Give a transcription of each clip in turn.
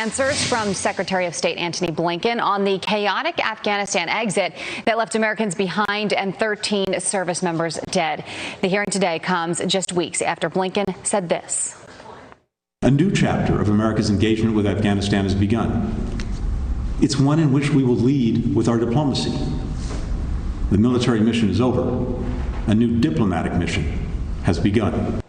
Answers from Secretary of State Antony Blinken on the chaotic Afghanistan exit that left Americans behind and 13 service members dead. The hearing today comes just weeks after Blinken said this. A new chapter of America's engagement with Afghanistan has begun. It's one in which we will lead with our diplomacy. The military mission is over. A new diplomatic mission has begun.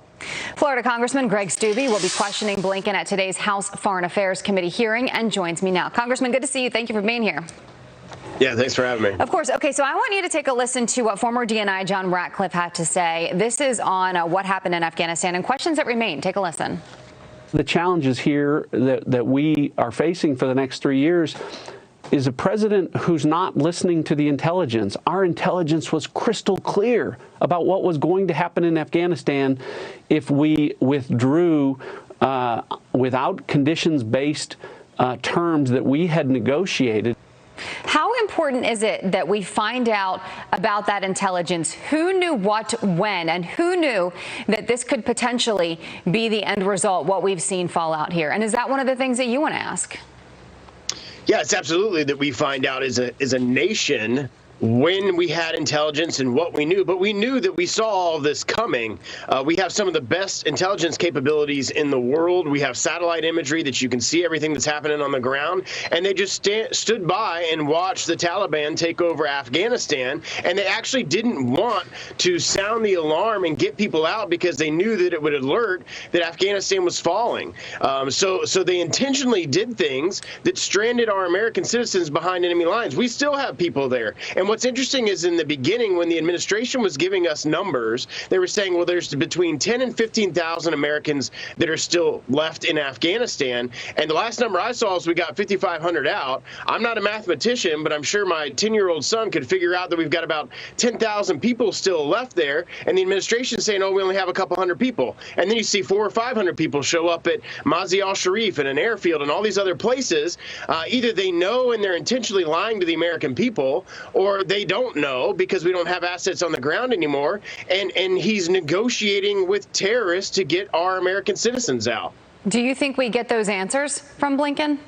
Florida Congressman Greg Steube will be questioning Blinken at today's House Foreign Affairs Committee hearing and joins me now. Congressman, good to see you. Thank you for being here. Yeah, thanks for having me. Of course. Okay, so I want you to take a listen to what former DNI John Ratcliffe had to say. This is on what happened in Afghanistan and questions that remain. Take a listen. The challenges here that we are facing for the next 3 years is a president who's not listening to the intelligence. Our intelligence was crystal clear about what was going to happen in Afghanistan if we withdrew without conditions-based terms that we had negotiated. How important is it that we find out about that intelligence? Who knew what, when, and who knew that this could potentially be the end result, what we've seen fall out here? And is that one of the things that you want to ask? Yeah, it's absolutely that we find out as a nation when we had intelligence and what we knew, but we knew that we saw all this coming. We have some of the best intelligence capabilities in the world. We have satellite imagery that you can see everything that's happening on the ground, and they just stood by and watched the Taliban take over Afghanistan, and they actually didn't want to sound the alarm and get people out because they knew that it would alert that Afghanistan was falling. So they intentionally did things that stranded our American citizens behind enemy lines. We still have people there. And what's interesting is in the beginning, when the administration was giving us numbers, they were saying, well, there's between 10 and 15,000 Americans that are still left in Afghanistan. And the last number I saw is we got 5,500 out. I'm not a mathematician, but I'm sure my 10-year-old son could figure out that we've got about 10,000 people still left there. And the administration is saying, oh, we only have a couple hundred people. And then you see 400 or 500 people show up at Mazi al-Sharif and an airfield and all these other places. Either they know and they're intentionally lying to the American people, or they don't know because we don't have assets on the ground anymore, and he's negotiating with terrorists to get our American citizens out. Do you think we get those answers from Blinken?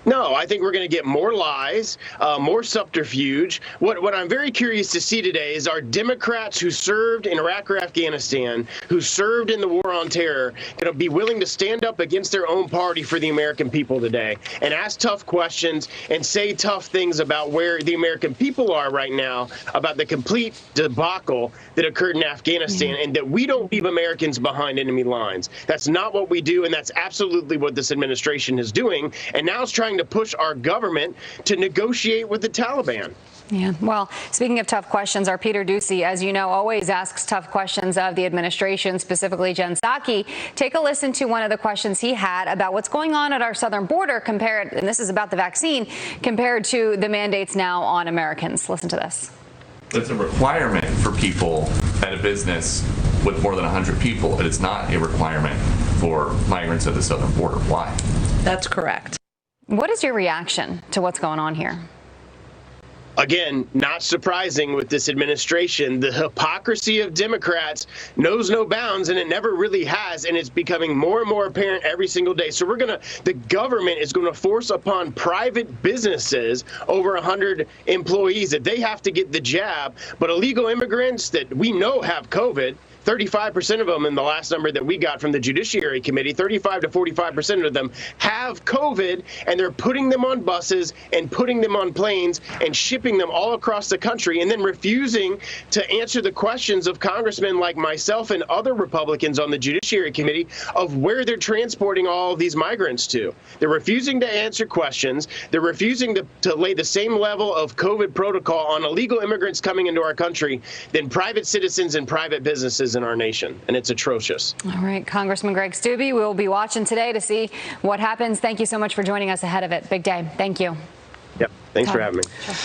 No, I think we're going to get more lies, more subterfuge. What I'm very curious to see today is our Democrats who served in Iraq or Afghanistan, who served in the war on terror, going to be willing to stand up against their own party for the American people today and ask tough questions and say tough things about where the American people are right now, about the complete debacle that occurred in Afghanistan, and that we don't leave Americans behind enemy lines. That's not what we do, and that's absolutely what this administration is doing. And now it's trying to push our government to negotiate with the Taliban. Yeah, well, speaking of tough questions, our Peter Doocy, as you know, always asks tough questions of the administration, specifically Jen Psaki. Take a listen to one of the questions he had about what's going on at our southern border compared, and this is about the vaccine, compared to the mandates now on Americans. Listen to this. It's a requirement for people at a business with more than 100 people, but it's not a requirement for migrants at the southern border. Why? That's correct. What is your reaction to what's going on here? Again, not surprising with this administration. The hypocrisy of Democrats knows no bounds, and it never really has, and it's becoming more and more apparent every single day. So the government is going to force upon private businesses over 100 employees that they have to get the jab, but illegal immigrants that we know have COVID, 35% of them in the last number that we got from the Judiciary Committee, 35 to 45% of them have COVID, and they're putting them on buses and putting them on planes and shipping them all across the country, and then refusing to answer the questions of congressmen like myself and other Republicans on the Judiciary Committee of where they're transporting all of these migrants to. They're refusing to answer questions. They're refusing to lay the same level of COVID protocol on illegal immigrants coming into our country than private citizens and private businesses in our nation, and it's atrocious. All right, Congressman Greg Steube, we will be watching today to see what happens. Thank you so much for joining us ahead of it. Big day. Thank you. Yep. Thanks for having me. Sure.